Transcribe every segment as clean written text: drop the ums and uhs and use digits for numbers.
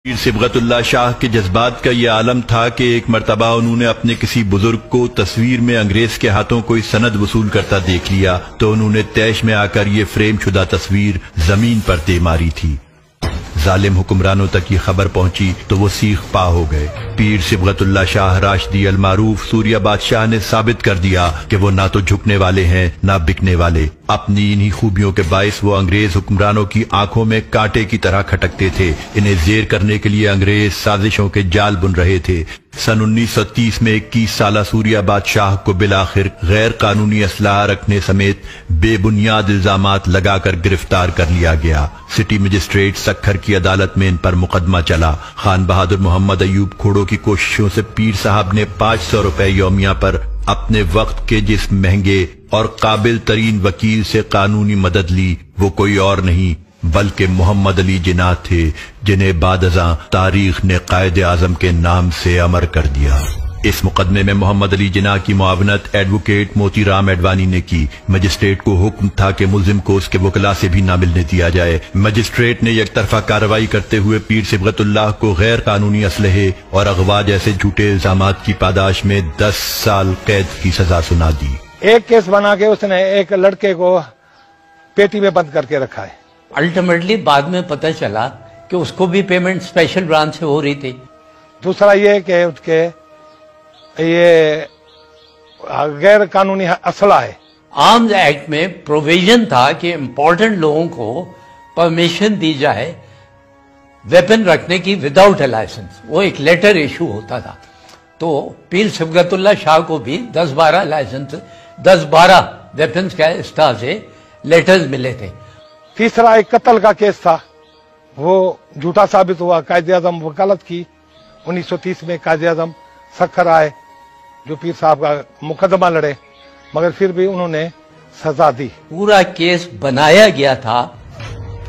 پیر صبغت اللہ شاہ کے جذبات کا یہ عالم تھا کہ ایک مرتبہ انہوں نے اپنے کسی بزرگ کو تصویر میں انگریز کے ہاتھوں کوئی سند وصول کرتا دیکھ لیا تو انہوں نے طیش میں آ کر یہ فریم شدہ تصویر زمین پر دے ماری تھی۔ ظالم حکمرانوں تک یہ خبر پہنچی تو وہ سیخ پا ہو گئے۔ پیر صبغت اللہ شاہ راشدی المعروف سوریہ بادشاہ نے ثابت کر دیا کہ وہ نہ تو جھکنے والے ہیں نہ بکنے والے۔ اپنی انہی خوبیوں کے باعث وہ انگریز حکمرانوں کی آنکھوں میں کانٹے کی طرح کھٹکتے تھے۔ انہیں زیر کرنے کے لیے انگریز سازشوں کے جال بن رہے تھے۔ سن 1930 میں 21 سالہ سوریہ بادشاہ کو بالآخر غیر قانونی اسلحہ رکھنے سمیت بے بنیاد الزامات لگا کر گرفتار کر لیا گیا۔ سٹی مجسٹریٹ سکھر کی عدالت میں ان پر مقدمہ چلا۔ خان بہادر محمد ایوب کھوڑو کی کوششوں سے پیر صاحب نے 500 روپے یومیہ پر اپنے وقت کے جس مہنگے اور قابل ترین وکیل سے قانونی مدد لی وہ کوئی اور نہیں بلکہ محمد علی جناح تھے، جنہیں بعد ازاں تاریخ نے قائد اعظم کے نام سے امر کر دیا۔ اس مقدمے میں محمد علی جناح کی معاونت ایڈوکیٹ موتی رام اڈوانی نے کی۔ مجسٹریٹ کو حکم تھا کہ ملزم کو اس کے وکلاء سے بھی نہ ملنے دیا جائے۔ مجسٹریٹ نے یک طرفہ کارروائی کرتے ہوئے پیر صبغت اللہ کو غیر قانونی اسلحے اور اغوا جیسے جھوٹے الزامات کی پاداش میں 10 سال قید کی سزا سنا دی۔ ایک کیس بنا کے اس نے ایک لڑکے کو پیٹی میں بند کر کے رکھا ہے۔ الٹیمیٹلی بعد میں پتہ چلا کہ اس کو بھی پیمنٹ اسپیشل برانچ سے ہو رہی تھی۔ دوسرا یہ کہ اس کے یہ غیر قانونی اسلحہ ہے۔ آرمز ایکٹ میں پروویژن تھا کہ امپورٹنٹ لوگوں کو پرمیشن دی جائے ویپن رکھنے کی وداؤٹ اے لائسنس، وہ ایک لیٹر ایشو ہوتا تھا۔ تو پیر صبغت اللہ شاہ کو بھی 10-12 لائسنس 10-12 ویپنز کا اسٹا سے لیٹرز ملے تھے۔ تیسرا ایک قتل کا کیس تھا، وہ جھوٹا ثابت ہوا۔ قائد اعظم وکالت کی 1930 میں، قائد اعظم سکھر آئے جو پیر صاحب کا مقدمہ لڑے، مگر پھر بھی انہوں نے سزا دی۔ پورا کیس بنایا گیا تھا۔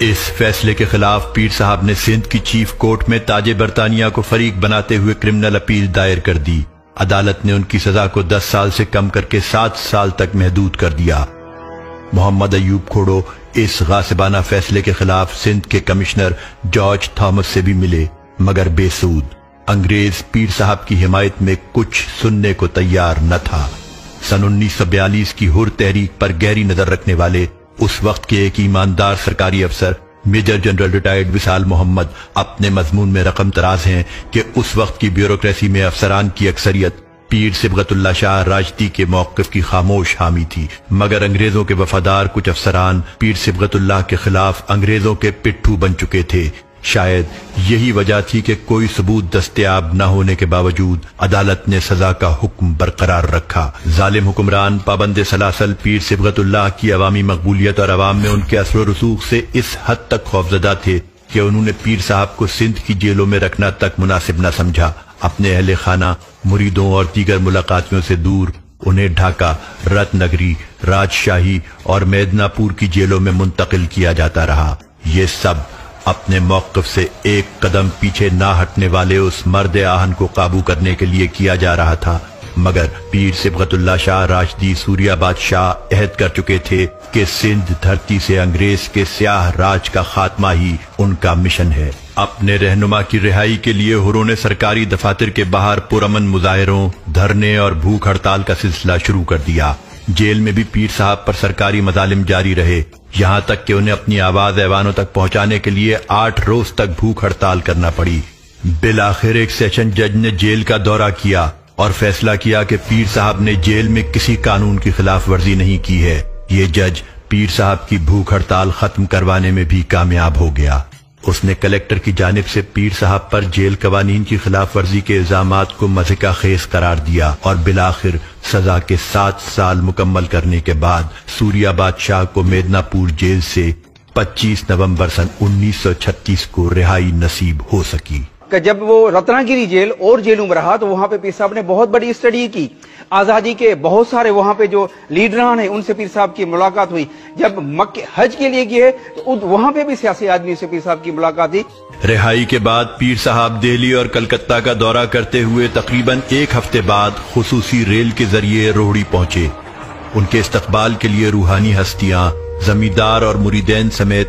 اس فیصلے کے خلاف پیر صاحب نے سندھ کی چیف کورٹ میں تاج برطانیہ کو فریق بناتے ہوئے کرمنل اپیل دائر کر دی۔ عدالت نے ان کی سزا کو 10 سال سے کم کر کے 7 سال تک محدود کر دیا۔ محمد ایوب کھوڑو اس غاصبانہ فیصلے کے خلاف سندھ کے کمشنر جارج تھامس سے بھی ملے مگر بے سود۔ انگریز پیر صاحب کی حمایت میں کچھ سننے کو تیار نہ تھا۔ سن 1942 کی ہر تحریک پر گہری نظر رکھنے والے اس وقت کے ایک ایماندار سرکاری افسر میجر جنرل ریٹائرڈ وصال محمد اپنے مضمون میں رقم تراز ہیں کہ اس وقت کی بیوروکریسی میں افسران کی اکثریت پیر صبغت اللہ شاہ راشدی کے موقف کی خاموش حامی تھی، مگر انگریزوں کے وفادار کچھ افسران پیر صبغت اللہ کے خلاف انگریزوں کے پٹھو بن چکے تھے۔ شاید یہی وجہ تھی کہ کوئی ثبوت دستیاب نہ ہونے کے باوجود عدالت نے سزا کا حکم برقرار رکھا۔ ظالم حکمران پابند سلاسل پیر صبغت اللہ کی عوامی مقبولیت اور عوام میں ان کے اثر و رسوخ سے اس حد تک خوفزدہ تھے کہ انہوں نے پیر صاحب کو سندھ کی جیلوں میں رکھنا تک مناسب نہ سمجھا۔ اپنے اہل خانہ، مریدوں اور دیگر ملاقاتیوں سے دور انہیں ڈھاکہ، رت نگری، راجشاہی اور میدنا پور کی جیلوں میں منتقل کیا جاتا رہا۔ یہ سب اپنے موقف سے ایک قدم پیچھے نہ ہٹنے والے اس مرد آہن کو قابو کرنے کے لیے کیا جا رہا تھا، مگر پیر صبغت اللہ شاہ راشدی سوریہ بادشاہ عہد کر چکے تھے کہ سندھ دھرتی سے انگریز کے سیاہ راج کا خاتمہ ہی ان کا مشن ہے۔ اپنے رہنما کی رہائی کے لیے ہروں نے سرکاری دفاتر کے باہر پرامن مظاہروں، دھرنے اور بھوک ہڑتال کا سلسلہ شروع کر دیا۔ جیل میں بھی پیر صاحب پر سرکاری مظالم جاری رہے، یہاں تک کہ انہیں اپنی آواز ایوانوں تک پہنچانے کے لیے 8 روز تک بھوک ہڑتال کرنا پڑی۔ بالآخر ایک سیشن جج نے جیل کا دورہ کیا اور فیصلہ کیا کہ پیر صاحب نے جیل میں کسی قانون کی خلاف ورزی نہیں کی ہے۔ یہ جج پیر صاحب کی بھوک ہڑتال ختم کروانے میں بھی کامیاب ہو گیا۔ اس نے کلیکٹر کی جانب سے پیر صاحب پر جیل قوانین کی خلاف ورزی کے الزامات کو مضحکہ خیز قرار دیا اور بالآخر سزا کے 7 سال مکمل کرنے کے بعد سوریہ بادشاہ کو میدنا پور جیل سے 25 نومبر سن 1936 کو رہائی نصیب ہو سکی۔ کہ جب وہ رتنا گیری جیل اور جیلوں میں رہا تو وہاں پہ پیر صاحب نے بہت بڑی اسٹڈی کی۔ آزادی کے بہت سارے وہاں پہ جو لیڈران ہیں ان سے پیر صاحب کی ملاقات ہوئی۔ جب مکہ حج کے لیے گئے تو وہاں پہ بھی سیاسی آدمی سے پیر صاحب کی ملاقات ہوئی۔ رہائی کے بعد پیر صاحب دہلی اور کلکتہ کا دورہ کرتے ہوئے تقریباً 1 ہفتے بعد خصوصی ریل کے ذریعے روہڑی پہنچے۔ ان کے استقبال کے لیے روحانی ہستیاں، زمیندار اور مریدین سمیت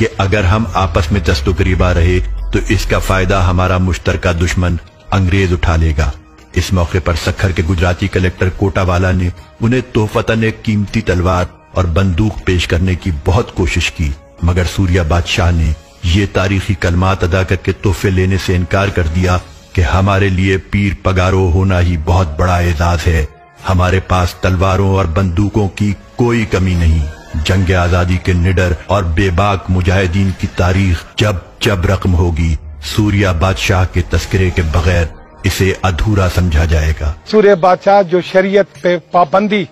کہ اگر ہم آپس میں دست و گریباں رہے تو اس کا فائدہ ہمارا مشترکہ دشمن انگریز اٹھا لے گا۔ اس موقع پر سکھر کے گجراتی کلیکٹر کوٹا والا نے انہیں تحفتاً ایک قیمتی تلوار اور بندوق پیش کرنے کی بہت کوشش کی، مگر سوریا بادشاہ نے یہ تاریخی کلمات ادا کر کے تحفے لینے سے انکار کر دیا کہ ہمارے لیے پیر پگارو ہونا ہی بہت بڑا اعزاز ہے، ہمارے پاس تلواروں اور بندوقوں کی کوئی کمی نہیں۔ جنگ آزادی کے نڈر اور بے باک مجاہدین کی تاریخ جب جب رقم ہوگی، سوریا بادشاہ کے تذکرے کے بغیر اسے ادھورا سمجھا جائے گا۔ سوریہ بادشاہ جو شریعت پہ پابندی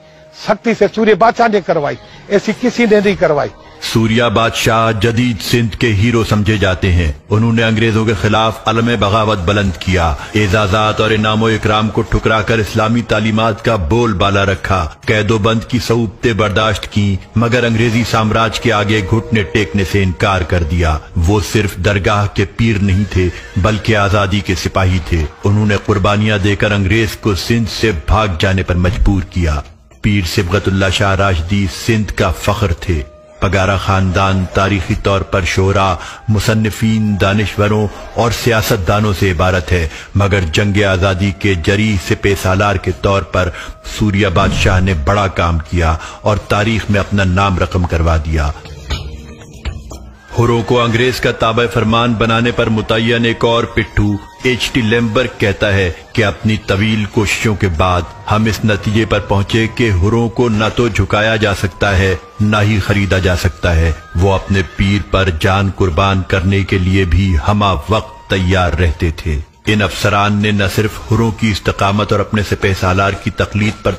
سختی سے سوریہ بادشاہ نے کروائی، ایسی کسی نے نہیں کروائی۔ سوریا بادشاہ جدید سندھ کے ہیرو سمجھے جاتے ہیں۔ انہوں نے انگریزوں کے خلاف علم بغاوت بلند کیا، اعزازات اور انعام و اکرام کو ٹھکرا کر اسلامی تعلیمات کا بول بالا رکھا، قید و بند کی صعوبتیں برداشت کی، مگر انگریزی سامراج کے آگے گھٹنے ٹیکنے سے انکار کر دیا۔ وہ صرف درگاہ کے پیر نہیں تھے بلکہ آزادی کے سپاہی تھے۔ انہوں نے قربانیاں دے کر انگریز کو سندھ سے بھاگ جانے پر مجبور کیا۔ پیر صبغت اللہ شاہ راشدی سندھ کا فخر تھے۔ پگارا خاندان تاریخی طور پر شعراء، مصنفین، دانشوروں اور سیاستدانوں سے عبارت ہے، مگر جنگ آزادی کے جریح سپہ سالار کے طور پر سوریا بادشاہ نے بڑا کام کیا اور تاریخ میں اپنا نام رقم کروا دیا۔ ہروں کو انگریز کا تابع فرمان بنانے پر متعین ایک اور پٹھو ایچ ٹی لیمبرگ کہتا ہے کہ اپنی طویل کوششوں کے بعد ہم اس نتیجے پر پہنچے کہ ہروں کو نہ تو جھکایا جا سکتا ہے نہ ہی خریدا جا سکتا ہے۔ وہ اپنے پیر پر جان قربان کرنے کے لیے بھی ہمہ وقت تیار رہتے تھے۔ ان افسران نے نہ صرف ہروں کی استقامت اور اپنے سپہ سالار کی تقلید پر